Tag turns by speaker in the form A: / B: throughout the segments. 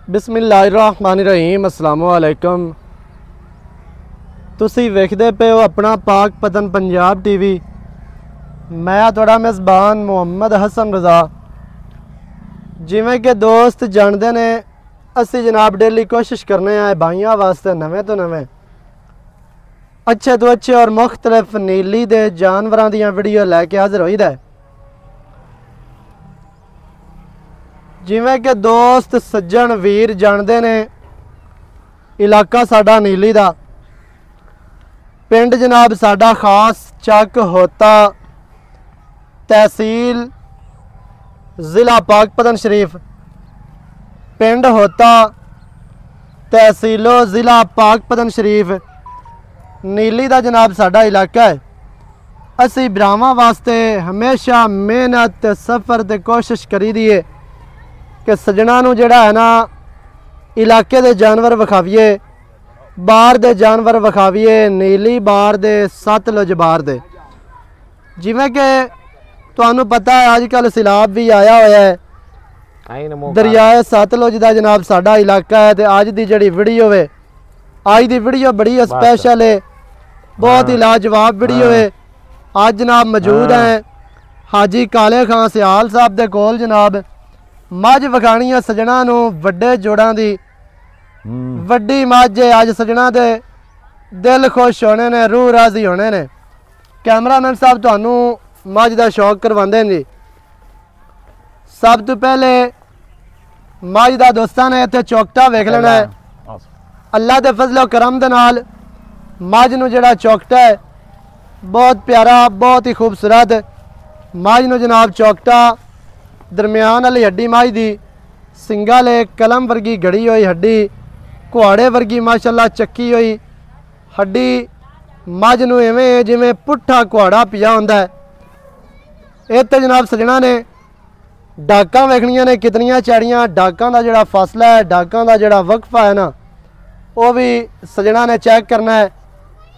A: बिस्मिल्लाहिर्रहमानिर्रहीम। अस्सलामुअलैकुम। तुसी वेखदे पे हो अपना पाक पतन पंजाब टीवी। मैं थोड़ा मेज़बान मुहम्मद हसन रज़ा। जिमें कि दोस्त जानते ने असी जनाब डेली कोशिश करने आए भाइयों वास्ते नवे तो नवे अच्छे तो अच्छे और मुख्तलिफ नीली दे जानवरों दियां वीडियो लैके हाजिर होई दा। जिमें कि दोस्त सज्जन वीर जानते ने इलाका साडा नीली दा, पिंड जनाब साडा खास चक होता, तहसील ज़िला पाकपतन शरीफ। पिंड होता, तहसीलो ज़िला पाकपतन शरीफ नीली दा जनाब साडा इलाका है। असी भरावां वास्ते हमेशा मेहनत सफ़र ते कोशिश करी दी है कि सज्जणा नूं जिहड़ा है ना इलाके दे जानवर विखावीए, बाहर दे जानवर विखावीए, नीली बाहर दे, सतलुज बाहर दे। जिवें कि तुहानूं पता है अजकल सैलाब भी आया होया है, दरियाए सतलुज दा जनाब साडा इलाका है। तो अज दी जिहड़ी वीडियो है, अज दी वीडियो बड़ी स्पैशल है, बहुत ही लाजवाब वीडियो है। अज जनाब मौजूद हैं हाजी काले खां सियाल साहब दे कोल। जनाब मझ विखाणी है सज्जणा नूं वड्डे जोड़ां दी वड्डी मझ है। अज सज्जणा दे दिल खुश होने ने, रूह राजी होने ने। कैमरामैन साहब तुहानूं मझ दा शौक करवांदे ने जी। सब तो पहले मझ दा दोस्तां ने इत्थे चौकटा वेख लेना है। अल्लाह दे फजलो करम दे नाल मझ नूं जिहड़ा चौकटा है बहुत प्यारा, बहुत ही खूबसूरत मझ नूं जनाब चौकटा, दरम्यान वाली हड्डी मझ दी, सिंगा ले कलम वर्गी गड़ी हुई हड्डी, कुहाड़े वर्गी माशाअल्लाह चक्की हुई हड्डी मझ नूं इवें जिवें पुट्ठा कुहाड़ा पिया हुंदा है। इत्थे जनाब सज्जणा ने डाकां वेखणियां ने कितनियां चैड़ियां। डाकां दा जिहड़ा फासला है, डाकां दा जिहड़ा वक्फा है ना, वो भी सज्जणा ने चेक करना है।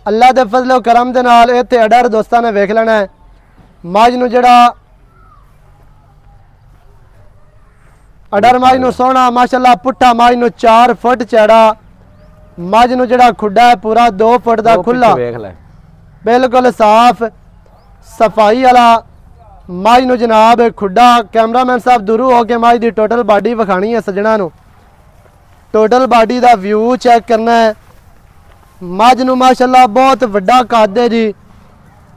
A: अल्लाह दे फजलो करम दे नाल इत्थे अडर दोस्तां ने वेख लेना है। मझ नूं जिहड़ा अडर मझ नूं सोहना माशाअल्लाह पुट्ठा मझ नूं 4 फुट चौड़ा, मझ नूं जिहड़ा खुड्डा है पूरा 2 फुट का खुला, बिल्कुल साफ सफाई वाला मझ नूं जनाब खुड्डा। कैमरामैन साहब दूरों होके मझ दी टोटल बाडी विखानी है सज्जणा नूं। टोटल बाडी का व्यू चेक करना है। मझ नूं माशाअल्लाह बहुत वड्डा कद है जी,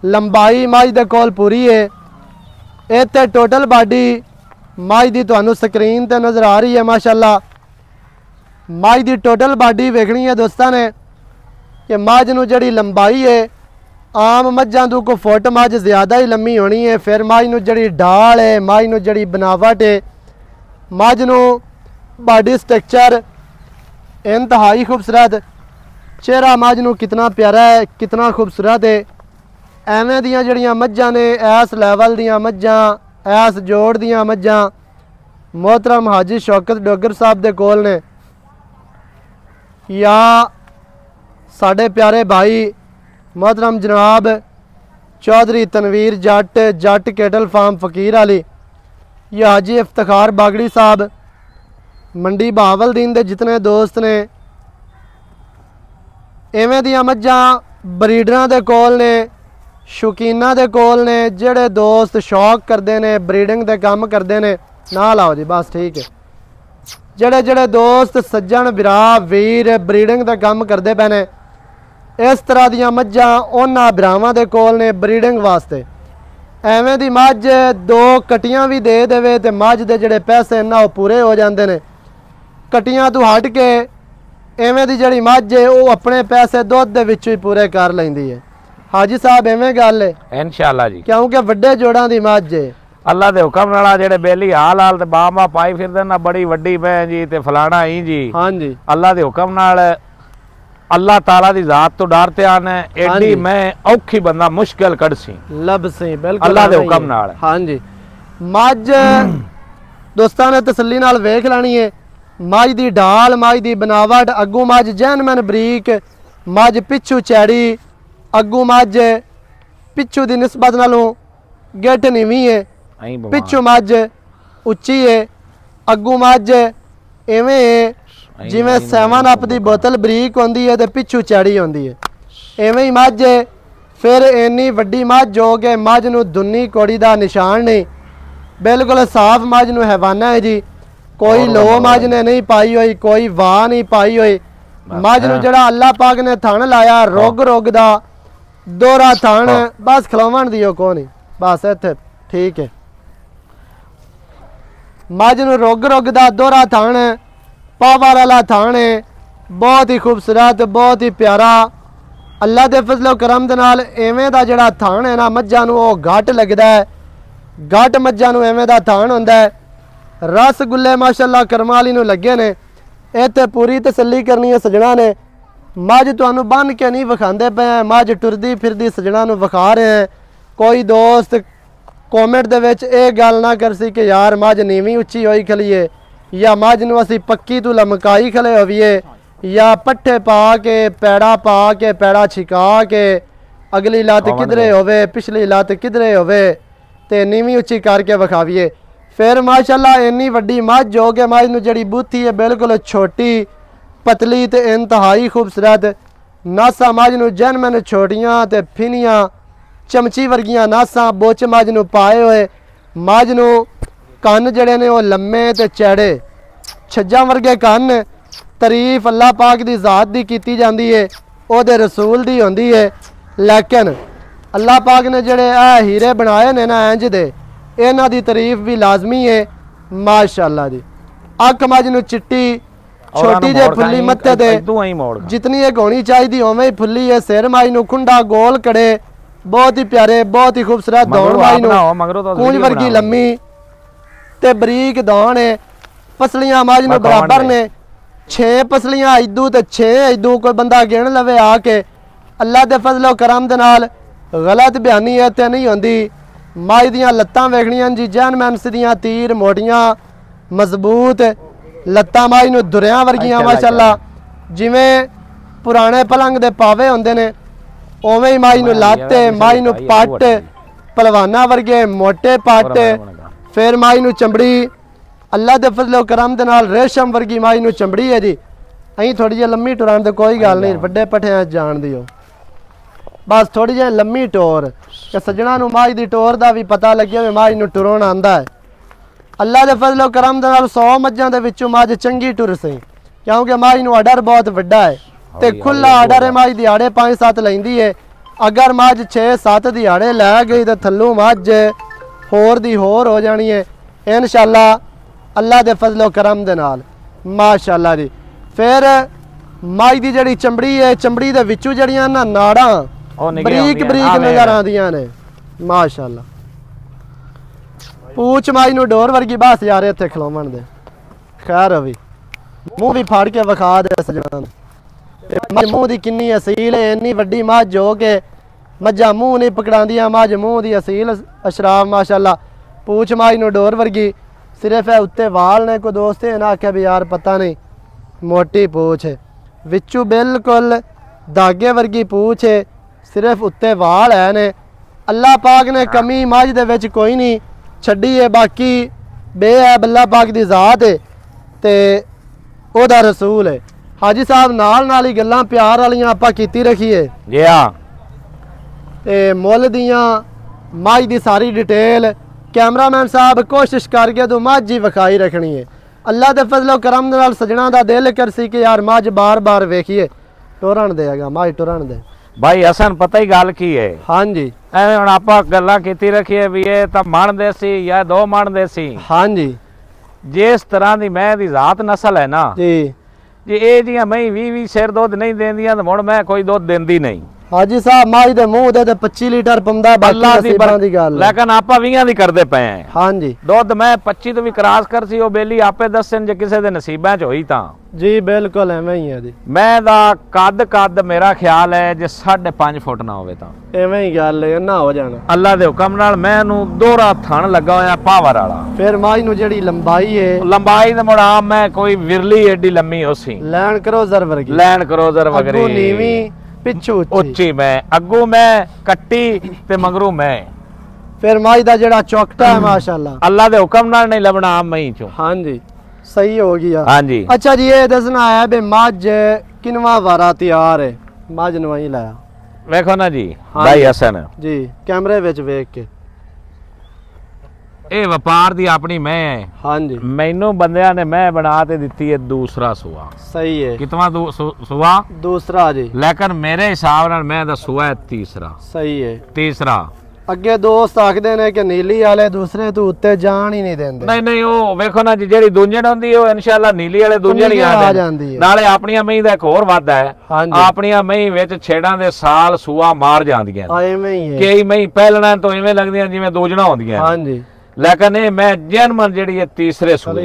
A: लंबाई मझ दे कोल पूरी है। इत्थे टोटल बाडी मझ दी तुहानूं स्क्रीन ते नज़र आ रही है। माशाअल्लाह मझ दी टोटल बाडी वेखनी है दोस्तां ने कि मझ नूं जिहड़ी लंबाई है आम मझां तों को फुट मझ ज़्यादा ही लम्मी होनी है। फिर मझ नूं जिहड़ी डाल है, मझ नूं जिहड़ी बनावट है, मझ नूं बाडी स्ट्रक्चर इंतहाई खूबसूरत। चेहरा मझ नूं कितना प्यारा है, कितना खूबसूरत है। एवें दियां जिहड़ियां मझां ने, इस लैवल दियां मझां, इस जोड़ दियां मझां मोहतरम हाजी शौकत डोगर साहब दे कोल ने, या साढ़े प्यारे भाई मोहतरम जनाब चौधरी तनवीर जट कैटल फार्म फकीर अली, या हाजी इफ्तिखार बागड़ी साहब मंडी बहावलदीन दे जितने दोस्त ने, इवें दियां मझां ब्रीडरां दे कोल ने, शौकीना दे कोल ने। जेड़े दोस्त शौक करते हैं, ब्रीडिंग के काम करते हैं, ना लाओ जी बस ठीक है। जेड़े जेड़े दोस्त सज्जन बिरा वीर ब्रीडिंग का काम करते पे ने, इस तरह दियां मझां उन्हां बिरावां दे कोल ने ब्रीडिंग वास्ते। एवें दी मझ 2 कटियां भी दे देवे तो मझ दे जेड़े पैसे ना पूरे हो जाते हैं। कटियां तो हट के इवें दी जिहड़ी मझ है वो अपने पैसे दुध दे विचों ही पूरे कर लैंदी है। हाजी साहब इवें गल है
B: इंशाअल्लाह जी,
A: क्योंकि वड्डे जोड़ां दी मझ है।
B: अल्लाह दे हुक्म नाल जेड़े बेली हाल हाल ते बामा पाई फिरदे ना बड़ी वड्डी भैन जी ते फलाना ही जी। हाँ जी, अल्लाह दे हुक्म नाल अल्लाह ताला दी जात तो डरते आने एडी मैं औखी बंदा मुश्किल कड़सी
A: लबसी बिल्कुल
B: अल्लाह दे हुक्म नाल।
A: हाँ जी, मझ दोस्तां ने तसल्ली नाल वेख लैनी है। मझ दी ढाल, मझ दी बनावट, अग्गू मझ जैनमैन बरीक, मझ पिछू चैड़ी, अग्गू मझ पिछू की निस्बत नालों गिट नीवी है, पिछू मझ उच्ची है, अग्गू मझ इवें ਜਿਵੇਂ 7 ਅਪ ਦੀ ਬੋਤਲ ਬਰੀਕ ਹੁੰਦੀ ਹੈ ਤੇ ਪਿੱਛੂ ਚੜੀ ਹੁੰਦੀ ਹੈ, ਐਵੇਂ ਹੀ ਮੱਝ ਹੈ। ਫਿਰ ਇੰਨੀ ਵੱਡੀ ਮੱਝ ਜੋ ਕਿ ਮੱਝ ਨੂੰ ਦੁੰਨੀ ਕੋੜੀ ਦਾ ਨਿਸ਼ਾਨ ਨਹੀਂ, ਬਿਲਕੁਲ ਸਾਫ਼ ਮੱਝ ਨੂੰ ਹੈਵਾਨਾ ਹੈ ਜੀ। ਕੋਈ ਲੋ ਮੱਝ ਨੇ ਨਹੀਂ ਪਾਈ ਹੋਈ, ਕੋਈ ਵਾਹ ਨਹੀਂ ਪਾਈ ਹੋਈ। ਮੱਝ ਨੂੰ ਜਿਹੜਾ ਅੱਲਾਹ ਪਾਕ ਨੇ ਥਣ ਲਾਇਆ ਰੁੱਗ ਰੁੱਗ ਦਾ ਦੋਹਰਾ ਥਣ, ਬਸ ਖਲੋਵਣ ਦੀ ਉਹ ਕੋ ਨਹੀਂ, ਬਸ ਇੱਥੇ ਠੀਕ ਹੈ। ਮੱਝ ਨੂੰ ਰੁੱਗ ਰੁੱਗ ਦਾ ਦੋਹਰਾ ਥਣ, ਪਾਵਰ ਵਾਲਾ ਥਣ ਹੈ, ਬਹੁਤ ਹੀ ਖੂਬਸੂਰਤ, ਬਹੁਤ ਹੀ ਪਿਆਰਾ। ਅੱਲਾ ਦੇ ਫਜ਼ਲ ਕਰਮ ਦੇ ਨਾਲ ਐਵੇਂ ਦਾ ਜਿਹੜਾ ਥਣ ਹੈ ਨਾ ਮੱਝਾਂ ਨੂੰ ਉਹ ਘੱਟ ਲੱਗਦਾ ਹੈ, ਘੱਟ ਮੱਝਾਂ ਨੂੰ ਐਵੇਂ ਦਾ ਥਣ ਹੁੰਦਾ ਹੈ। ਰਸਗੁੱਲੇ ਮਾਸ਼ਾਅੱਲਾ ਕਰਮਾਲੀ ਨੂੰ ਲੱਗੇ ਨੇ। ਇੱਥੇ ਪੂਰੀ ਤਸੱਲੀ ਕਰਨੀ ਹੈ ਸਜਣਾ ਨੇ, ਮੱਝ ਤੁਹਾਨੂੰ ਬੰਨ ਕੇ ਨਹੀਂ ਵਿਖਾਉਂਦੇ ਪਏ, ਮੱਝ ਟੁਰਦੀ ਫਿਰਦੀ ਸਜਣਾ ਨੂੰ ਵਿਖਾ ਰਹੇ ਹੈ। ਕੋਈ ਦੋਸਤ ਕਮੈਂਟ ਦੇ ਵਿੱਚ ਇਹ ਗੱਲ ਨਾ ਕਰਸੀ ਕਿ ਯਾਰ ਮੱਝ ਨੀਵੀਂ ਉੱਚੀ ਹੋਈ ਖਲੀਏ, ਜਾਂ ਮੱਝ ਨੂੰ ਅਸੀਂ ਪੱਕੀ ਤੋਂ ਲਮਕਾਈ ਖਲੇ ਹੋਈਏ, ਜਾਂ ਪੱਠੇ ਪਾ ਕੇ ਪੈੜਾ ਪਾ ਕੇ ਪੈੜਾ ਛਿਕਾ ਕੇ ਅਗਲੀ ਲੱਤ ਕਿਧਰੇ ਹੋਵੇ ਪਿਛਲੀ ਲੱਤ ਕਿਧਰੇ ਹੋਵੇ ਤੇ ਨੀਵੀਂ ਉੱਚੀ ਕਰਕੇ ਵਿਖਾਵੀਏ। ਫਿਰ ਮਾਸ਼ਾਅੱਲਾ ਇੰਨੀ ਵੱਡੀ ਮੱਝ ਜੋ ਕਿ ਮੱਝ ਨੂੰ ਜਿਹੜੀ ਬੂਥੀ ਹੈ ਬਿਲਕੁਲ ਛੋਟੀ ਪਤਲੀ ਤੇ ਇੰਤਹਾਈ ਖੂਬਸੂਰਤ ਨਾਸਾਂ, ਮੱਝ ਨੂੰ ਜਨਮਨ ਛੋਟੀਆਂ ਤੇ ਫਿਨੀਆਂ ਚਮਚੀ ਵਰਗੀਆਂ ਨਾਸਾਂ ਬੁੱਚ ਮੱਝ ਨੂੰ ਪਾਏ ਹੋਏ। ਮੱਝ ਨੂੰ ਕੰਨ ਜਿਹੜੇ ਨੇ ਉਹ ਲੰਮੇ ਤੇ ਚੌੜੇ ਛੱਜਾਂ ਵਰਗੇ ਕੰਨ। ਤਾਰੀਫ ਅੱਲਾਹ ਪਾਕ ਦੀ ਜ਼ਾਤ ਦੀ ਕੀਤੀ ਜਾਂਦੀ ਹੈ, ਉਹਦੇ ਰਸੂਲ ਦੀ ਹੁੰਦੀ ਹੈ, ਲੇਕਿਨ ਅੱਲਾਹ ਪਾਕ ਨੇ ਜਿਹੜੇ ਇਹ ਹੀਰੇ ਬਣਾਏ ਨੇ ਨਾ ਇੰਜ ਦੇ, ਇਹਨਾਂ ਦੀ ਤਾਰੀਫ ਵੀ ਲਾਜ਼ਮੀ ਹੈ ਮਾਸ਼ਾਅੱਲਾ ਦੀ। ਅੱਖ ਮੱਝ ਨੂੰ ਚਿੱਟੀ ਛੋਟੀ ਜਿਹੀ ਫੁੱਲੀ ਮੱਥੇ ਤੇ ਜਿਤਨੀ ਇਹ ਹੋਣੀ ਚਾਹੀਦੀ ਉਵੇਂ ਹੀ ਫੁੱਲੀ ਹੈ। ਸਿਰ ਮੱਝ ਨੂੰ ਖੁੰਡਾ ਗੋਲ ਕੜੇ, ਬਹੁਤ ਹੀ ਪਿਆਰੇ, ਬਹੁਤ ਹੀ ਖੂਬਸੂਰਤ ਦੌਣ ਮੱਝ ਨੂੰ ਕੂੰਜ ਵਰਗੀ ਲੰਮੀ ਤੇ ਬਰੀਕ ਦੌਣ ਹੈ। ਪਸਲੀਆਂ ਮੱਝ ਨੂੰ ਬਰਾਬਰ ਨੇ, 6 ਪਸਲੀਆਂ ਇਦੂ ਤੇ 6 ਇਦੂ, ਕੋਈ ਬੰਦਾ ਗਿਣ ਲਵੇ ਆ ਕੇ। ਅੱਲਾ ਦੇ ਫਜ਼ਲ ਕਰਮ ਦੇ ਨਾਲ ਗਲਤ ਬਿਆਨੀ ਇੱਥੇ ਨਹੀਂ ਹੁੰਦੀ। ਮੱਝ ਦੀਆਂ ਲੱਤਾਂ ਵੇਖਣੀਆਂ ਜੀ, ਜੈਨ ਮੈਂਸ ਦੀਆਂ ਤੀਰ ਮੋਟੀਆਂ ਮਜ਼ਬੂਤ ਲੱਤਾਂ, ਮੱਝ ਨੂੰ ਦੁਰਿਆਂ ਵਰਗੀਆਂ ਮਾਸ਼ਾਅੱਲਾ। ਜਿਵੇਂ ਪੁਰਾਣੇ ਪਲੰਗ ਦੇ ਪਾਵੇ ਹੁੰਦੇ ਨੇ ਉਵੇਂ ਹੀ ਮੱਝ ਨੂੰ ਲੱਤ, ਮੱਝ ਨੂੰ ਪੱਟ ਪਹਿਲਵਾਨਾਂ ਵਰਗੇ ਮੋਟੇ ਪੱਟ। ਫਿਰ ਮੱਝ ਨੂੰ ਚਮੜੀ ਅੱਲਾ ਦੇ ਫਜ਼ਲ ਕਰਮ ਦੇ ਨਾਲ ਰੇਸ਼ਮ ਵਰਗੀ ਮੱਝ ਨੂੰ ਚਮੜੀ ਹੈ ਜੀ। ਅਸੀਂ ਥੋੜੀ ਜਿਹੀ ਲੰਮੀ ਟੁਰਾਂ ਤੇ ਕੋਈ ਗੱਲ ਨਹੀਂ, ਵੱਡੇ ਪੱਠਿਆਂ ਜਾਣ ਦਿਓ, ਬਸ ਥੋੜੀ ਜਿਹੀ ਲੰਮੀ ਟੋਰ ਕਿ ਸੱਜਣਾ ਨੂੰ ਮੱਝ ਦੀ ਟੋਰ ਦਾ ਵੀ ਪਤਾ ਲੱਗਿਆ ਵੀ ਮੱਝ ਨੂੰ ਟੁਰਾਉਣਾ ਆਂਦਾ ਹੈ। ਅੱਲਾ ਦੇ ਫਜ਼ਲ ਕਰਮ ਦੇ ਨਾਲ 100 ਮੱਝਾਂ ਦੇ ਵਿੱਚੋਂ ਮੱਝ ਚੰਗੀ ਟੁਰ ਸੀ, ਕਿਉਂਕਿ ਮੱਝ ਨੂੰ ਆਰਡਰ ਬਹੁਤ ਵੱਡਾ ਹੈ ਤੇ ਖੁੱਲਾ ਆਰਡਰ ਹੈ। ਮੱਝ ਦਿਹਾੜੇ 5-7 ਲੈਂਦੀ ਹੈ। ਅਗਰ ਮੱਝ 6-7 ਦਿਹਾੜੇ ਲੈ ਗਈ ਤਾਂ ਥੱਲੋਂ ਮੱਝ ਹੋਰ ਦੀ ਹੋਰ ਹੋ ਜਾਣੀ ਹੈ ਇਨਸ਼ਾਅੱਲਾ ਅੱਲਾ ਦੇ ਫਜ਼ਲ ਕਰਮ ਦੇ ਨਾਲ ਮਾਸ਼ਾਅੱਲਾ ਜੀ। ਫਿਰ ਮੱਝ ਦੀ ਜਿਹੜੀ ਚਮੜੀ ਹੈ, ਚਮੜੀ ਦੇ ਵਿੱਚੋਂ ਜਿਹੜੀਆਂ ਨਾ ਨਾੜਾਂ ਬਰੀਕ ਬਰੀਕ ਨਜ਼ਰ ਆਉਂਦੀਆਂ ਨੇ ਮਾਸ਼ਾਅੱਲਾ। ਪੂਛ ਮੱਝ ਨੂੰ ਡੋਰ ਵਰਗੀ, ਬਸ ਯਾਰ ਇੱਥੇ ਖਲੋਵਣ ਦੇ ਖੈਰ ਹੋਵੇ, ਮੂੰਹ ਵੀ ਫਾੜ ਕੇ ਵਿਖਾ ਦੇ ਸਜਣਾ ਮੱਝ ਮੂੰਹ ਦੀ ਕਿੰਨੀ ਅਸੀਲ ਹੈ। ਇੰਨੀ ਵੱਡੀ ਮੱਝ ਹੋ ਕੇ ਮੱਝਾਂ ਮੂੰਹ ਨਹੀਂ ਪਕੜਾਉਂਦੀਆਂ, ਮੱਝ ਮੂੰਹ ਦੀ ਅਸੀਲ ਅਸ਼ਰਾਫ ਮਾਸ਼ਾਅੱਲਾ। ਪੂਛ ਮੱਝ ਨੂੰ ਡੋਰ ਵਰਗੀ, ਸਿਰਫ ਇਹ ਉੱਤੇ ਵਾਲ ਨੇ। ਕੋਈ ਦੋਸਤ ਇਹ ਨਾ ਆਖਿਆ ਵੀ ਯਾਰ ਪਤਾ ਨਹੀਂ ਮੋਟੀ ਪੂਛ ਹੈ, ਵਿੱਚੋਂ ਬਿਲਕੁਲ ਦਾਗੇ ਵਰਗੀ ਪੂਛ ਹੈ, ਸਿਰਫ ਉੱਤੇ ਵਾਲ ਹੈ ਨੇ। ਅੱਲਾਹ ਪਾਕ ਨੇ ਕਮੀ ਮੱਝ ਦੇ ਵਿੱਚ ਕੋਈ ਨਹੀਂ ਛੱਡੀ ਹੈ, ਬਾਕੀ ਬੇਅਬ ਅੱਲਾਹ ਪਾਕ ਦੀ ਜ਼ਾਤ ਹੈ ਤੇ ਉਹਦਾ ਰਸੂਲ ਹੈ। ਹਾਜੀ ਸਾਹਿਬ ਨਾਲ ਹੀ ਗੱਲਾਂ ਪਿਆਰ ਵਾਲੀਆਂ ਆਪਾਂ ਕੀਤੀ ਰੱਖੀਏ ਜੀ ਹਾਂ, ਤੇ ਮੁੱਲ ਦੀਆਂ ਮੱਝ ਦੀ ਸਾਰੀ ਡਿਟੇਲ कैमरामैन साहब कोशिश करके तो मझ ही विखाई रखनी है। अल्लाह के फजलो करम नाल सजना दा दिल कर सी कि यार मझ बार बार वेखिए टुरन देगा मझ टुरन दे
B: भाई हसन पता ही गल की है।
A: हाँ जी
B: एवें हुण आपां गल्लां कीती रखिए भी ये तां मण दे सी या 2 मण दे सी।
A: हाँ जी
B: जिस तरह दी मैं दी जात नस्ल है ना
A: जी
B: जे ए जियां मैं 20-20 शेर दुध नहीं देंदियां ते हुण मैं कोई दुध देंदी नहीं।
A: हाजी साहब मझ दे मुंह दे 25 लीटर पंदा बाकी नसीबां दी गल
B: लेकिन आपां 20 दी करदे पए हैं।
A: हाँ जी
B: दुध मैं 25 तो भी क्रॉस कर सी ओ बेली आपे दसन जे किसे दे नसीबां च होई तां
A: जी बिल्कुल एवें ही है जी।
B: मैं दा कद मेरा ख्याल है जे 5.5 फुट ना होवे तां
A: एवें ही गल है ना हो जाना।
B: अल्लाह दे हुक्म नाल मैनू दोहरा थण लगा होया पावर वाला।
A: फिर मझ नू जेड़ी लंबाई है
B: लंबाई ते मुड़ा मैं कोई विरली एडी लम्मी होसी
A: लैंड क्रूजर वर्गी
B: लैंड क्रूजर वगैरह
A: अग्गू नीवी पिछू
B: उच्ची मैं अग्गू मैं कट्टी ते मगरू मैं।
A: फिर मझ दा जेड़ा चौकटा है माशाअल्लाह
B: अल्लाह दे हुक्म नाल नहीं लबना आम मई चो।
A: हां जी सही हो गया।
B: हाँ जी।
A: अच्छा जी ये दसना है बे मज किनवा वारा तैयार है मज नवाई लाया
B: वेखो ना जी
A: हाँ
B: भाई हसन
A: जी कैमरे विच वेख के
B: ਇਹ ਵਪਾਰ ਦੀ ਆਪਣੀ ਮੈਂ ਹੈ
A: हाँ जी
B: ਮੈਨੂੰ ਬੰਦਿਆਂ ਨੇ ਮੈਂ ਬਣਾ ਤੇ ਦਿੱਤੀ ਹੈ ਦੂਸਰਾ ਸੂਆ
A: सही है
B: ਕਿਤਨਾ ਸੂਆ
A: दूसरा जी
B: ਲੇਕਿਨ ਮੇਰੇ ਹਿਸਾਬ ਨਾਲ ਮੈਂ ਦਾ ਸੂਆ ਹੈ ਤੀਸਰਾ
A: सही है
B: ਤੀਸਰਾ
A: ਅੱਗੇ ਦੋਸਤ ਆਖਦੇ ਨੇ ਕਿ ਨੀਲੀ ਵਾਲੇ ਦੂਸਰੇ ਤੋਂ ਉੱਤੇ ਜਾਣ ਹੀ ਨਹੀਂ ਦਿੰਦੇ
B: ਨਹੀਂ ਨਹੀਂ ਉਹ ਵੇਖੋ ਨਾ ਜੀ ਜਿਹੜੀ ਦੁੰਜਣ ਹੁੰਦੀ ਉਹ ਇਨਸ਼ਾਅੱਲਾ ਨੀਲੀ ਵਾਲੇ ਦੁੰਜਣ ਹੀ ਆ
A: ਜਾਂਦੀ ਹੈ
B: ਨਾਲੇ ਆਪਣੀਆਂ ਮਹੀਂ ਦਾ ਇੱਕ ਹੋਰ ਵਾਧਾ ਹੈ ਆਪਣੀਆਂ ਮਹੀਂ ਵਿੱਚ ਛੇੜਾਂ ਦੇ ਸਾਲ ਸੂਆ ਮਾਰ ਜਾਂਦੀਆਂ
A: ਐਵੇਂ ਹੀ ਹੈ
B: ਕਈ ਮਹੀਂ ਪਹਿਲਣਾ ਤੋਂ ਐਵੇਂ ਲੱਗਦੀਆਂ ਜਿਵੇਂ ਦੋਜਣਾ ਹੁੰਦੀਆਂ
A: ਹਾਂਜੀ
B: लेकिन ये मैं जर्मन जड़ी है तीसरे सूए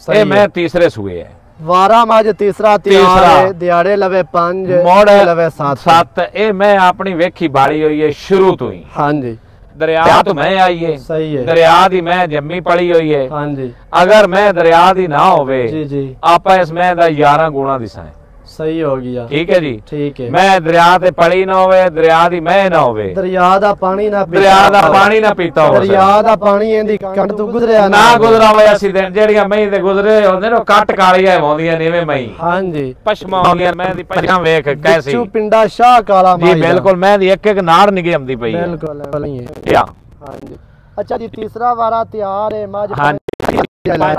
B: ये मैं तीसरे सूए है
A: वारा मज तीसरा दिहाड़े लवे 5
B: मोड़
A: लवे
B: 7 ये मैं अपनी वेखी बाड़ी हुई है शुरू तो ही
A: हाँ जी
B: दरिया तो मैं आई है
A: सही है
B: दरिया दी मैं जम्मी पड़ी हुई है
A: हाँ जी
B: अगर मैं दरिया दी ना होवे
A: जी जी
B: आप इसमें 11 गुणा दिसा है
A: सही हो गया
B: ठीक है जी
A: ठीक है
B: मैं दरिया ते पड़ी ना होवे दरिया दी मैं ना होवे
A: दरिया दा पानी ना
B: दरिया दा पानी ना पीता होवे
A: दरिया दा पानी एंदी कंड तो गुजरिया
B: ना गुजरा होवे असि दिन जेड़ियां मई ते गुजरे होंदे ने कट कालियां होंदियां ने वे मई
A: हां जी
B: पश्मा होंदियां मैं दी पछां वेख कैसी
A: चू पिंडा शाह काला
B: जी बिल्कुल मैं दी एक एक नाड़ निगे आंदी पई है
A: बिल्कुल नहीं है
B: या
A: हां जी अच्छा जी तीसरा वारा तैयार है माज
B: हां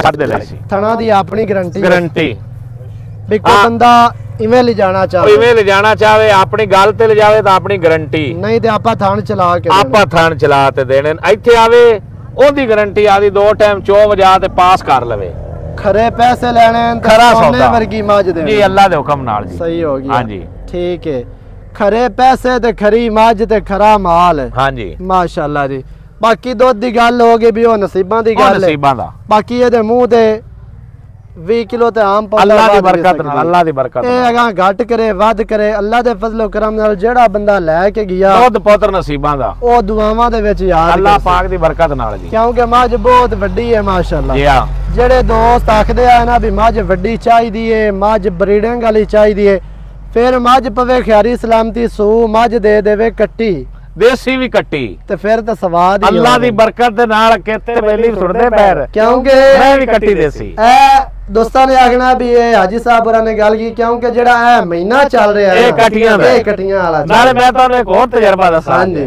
B: छड़ दे ले सी
A: थना दी अपनी
B: गारंटी
A: भी कोई बंदा इवें ले जाना चाहे
B: इवें ले जाना चाहे अपनी गल ते ले जावे तो अपनी गारंटी
A: नहीं ते आपा थान चला के
B: आपा थान चला ते देने इथे आवे ओदी गारंटी आदी 2 टाइम चो वजा ते पास कर लवे
A: खरे पैसे लेने
B: खरा सौदा
A: वर्गी मज दे
B: जी अल्लाह दे हुक्म नाल जी
A: सही हो गया
B: हां जी
A: ठीक है खरे पैसे ते खरी मज ते खरा माल
B: हां जी
A: माशाअल्लाह जी बाकी दूध दी गल हो गई भी ओ नसीबां दी गल
B: नसीबां दा
A: बाकी एदे मुंह ते 20 किलो ते आम
B: अल्लाह दी बरकत नाल अल्लाह दी बरकत
A: ए अगा घट करे वध करे अल्लाह दे फजलो करम नाल जेड़ा बंदा ले के गया
B: दूध पुत्र नसीबां दा
A: ओ दुआवां दे विच याद
B: अल्लाह पाक दी बरकत नाल जी
A: क्योंकि मज बहुत वड्डी है माशाअल्लाह
B: जी हां
A: जेड़े दोस्त आखदे आ ना भी मज वड्डी चाहिदी है मज ब्रीडिंग वाली चाहिदी है फिर मज पवे खैरी सलामती सू मज दे देवे कट्टी
B: देसी भी कट्टी
A: ते फिर ते स्वाद ही
B: अल्लाह दी बरकत दे नाल कहते बेली सुरदे पैर
A: क्योंकि
B: मैं भी कट्टी देसी
A: ए दोस्तां ने आखना भी ये हाजी साहब होरां ने गल की क्योंकि जेड़ा ए महीना चल रहा है
B: ए कट्टियां वाला नाले मैं तानू एक और तजर्बा दसा हां जी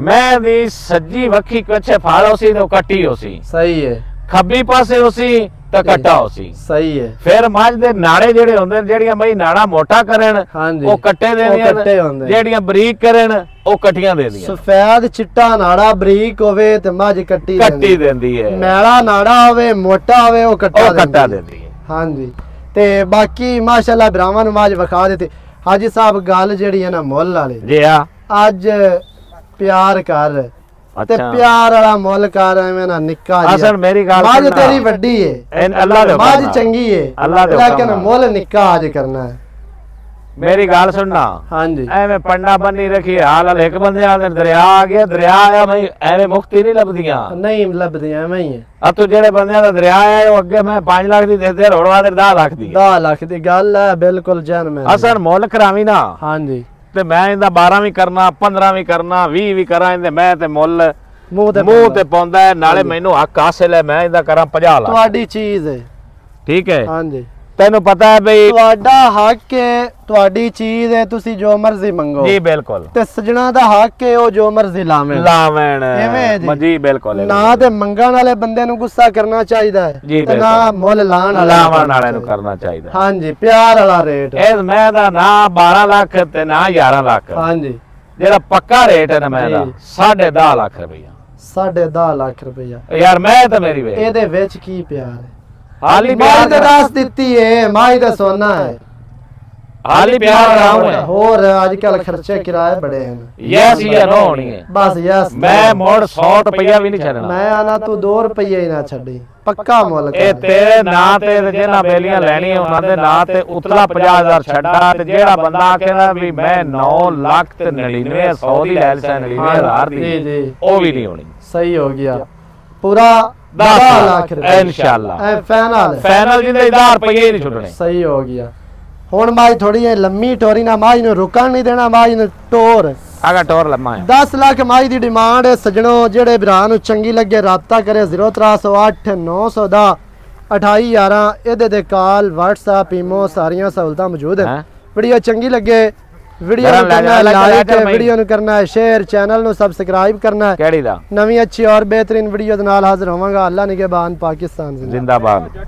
B: मैं दी सज्जी वक्खी कच्चे फाड़ो सी तो कट्टी होसी सही है खब्बी पासे होसी तो कट्टा होसी सही है फिर मज दे नाड़े जेड़े होंदे जेड़ियां भाई नाड़ा मोटा करन ओ कट्टे देंदियां जेड़ियां बरीक करन ओ कट्टियां देंदियां सफेद चिट्टा नाड़ा बरीक होवे ते मज कट्टी देंदी है मैला नाड़ा होवे मोटा होवे ओ कट्टा देंदी है हां जी ते बाकी माशाल्लाह ब्राह्मण नमाज वखा देते हाजी साहब गल जेड़ी है ना मुल वाली जी हां आज प्यार कर ते प्यार वाला मुल कर एवें ना निक्का जी असल मेरी गल आज तेरी वड्डी है अल्लाह दे आज चंगी है अल्लाह दे लेकिन मुल निक्का आज करना है मेरी गल सुनना हां जी एवें पंडा बन्नी रखी हाल वाले एक बंदे आ दरिया आ गया दरिया आया भाई एवें मुक्ति नहीं लभदियां नहीं लभदियां एवें ही है आ तू जेड़े बंदे दा दरिया आया ओ अगे मैं 5 लाख दी दे दे रोड़वा दे 10 लाख दी 10 लाख दी गल है बिल्कुल जान में असल मुल करावी ना हां जी ते मैं इंदा 12 भी करना 15 भी करना 20 भी करा इंदे मैं ते मुल मुंह ते पाਉਂਦਾ है नाले मैनू हक हासिल है मैं इंदा करा 50 लाख ਤੁਹਾਡੀ चीज है ठीक है हां जी ਤੈਨੂੰ ਪਤਾ ਹੈ ਬਈ ਤੁਹਾਡਾ ਹੱਕ ਹੈ ਤੁਹਾਡੀ ਚੀਜ਼ ਹੈ ਤੁਸੀਂ ਜੋ ਮਰਜ਼ੀ ਮੰਗੋ ਜੀ ਬਿਲਕੁਲ ਤੇ ਸਜਣਾ ਦਾ ਹੱਕ ਹੈ ਉਹ ਜੋ ਮਰਜ਼ੀ ਲਾਵਣ ਐਵੇਂ ਜੀ ਬਿਲਕੁਲ ਨਾ ਤੇ ਮੰਗਣ ਵਾਲੇ ਬੰਦੇ ਨੂੰ ਗੁੱਸਾ ਕਰਨਾ ਚਾਹੀਦਾ ਹੈ ਤੇ ਨਾ ਮੁੱਲ ਲਾਵਣ ਵਾਲੇ ਨੂੰ ਕਰਨਾ ਚਾਹੀਦਾ ਹਾਂ ਜੀ ਪਿਆਰ ਵਾਲਾ ਰੇਟ ਇਹ ਮੈਂ ਦਾ ਨਾ 12 ਲੱਖ ਤੇ ਨਾ 11 ਲੱਖ ਹਾਂ ਜੀ ਜਿਹੜਾ ਪੱਕਾ ਰੇਟ ਹੈ ਨਾ ਮੈਂ ਦਾ 10.5 ਲੱਖ ਰੁਪਇਆ 10.5 ਲੱਖ ਰੁਪਇਆ ਯਾਰ ਮੈਂ ਤਾਂ ਮੇਰੀ ਵੇ ਇਹਦੇ ਵਿੱਚ ਕੀ ਪਿਆਰ ਹੈ हाली प्यार ते दास दित्ती है माई दा सोना है हाली प्यार राम है और आजकल खर्चे किराए बड़े हैं यस ये नो होनी है बस यस मैं मोड़ 100 रुपया भी नहीं छड़ना मैं आना तू 2 रुपये ही ना छड़ी पक्का मुल ए तेरे ना ते जेना बेलियां लेनी उना दे ना ते उतला 50000 छड़ा ते जेड़ा बंदा आखेना भी मैं 9 लाख ते 99 100 दी ले सा 99000 दी जी ओ भी नहीं होनी सही हो गया पूरा 10 लाख रुपए इंशाल्लाह फाइनल जिंदे 10 रुपए ही नहीं छुटने सही हो गया हुन माई थोड़ी लम्मी टोरी ना माई नु रुकन नहीं देना माई नु टोर आगा टोर लम्मा है
A: 10 लाख माई दी डिमांड है सजणों जेड़े भरा नु चंगी लगे राबता करे 0308 910 2811 ਇਹਦੇ ਦੇ ਕਾਲ WhatsApp ਈਮੋ ਸਾਰੀਆਂ ਸਹੂਲਤਾਂ ਮੌਜੂਦ ਹੈ ਵੀਡੀਓ ਚੰਗੀ ਲੱਗੇ वीडियो करना है लाइक वीडियो नु करना है शेयर चैनल नु सब्सक्राइब करना है
B: केड़ी दा
A: नवी अच्छी और बेहतरीन वीडियो दे नाल हाजिर होवांगा अल्लाह निगहबान पाकिस्तान जिंदाबाद।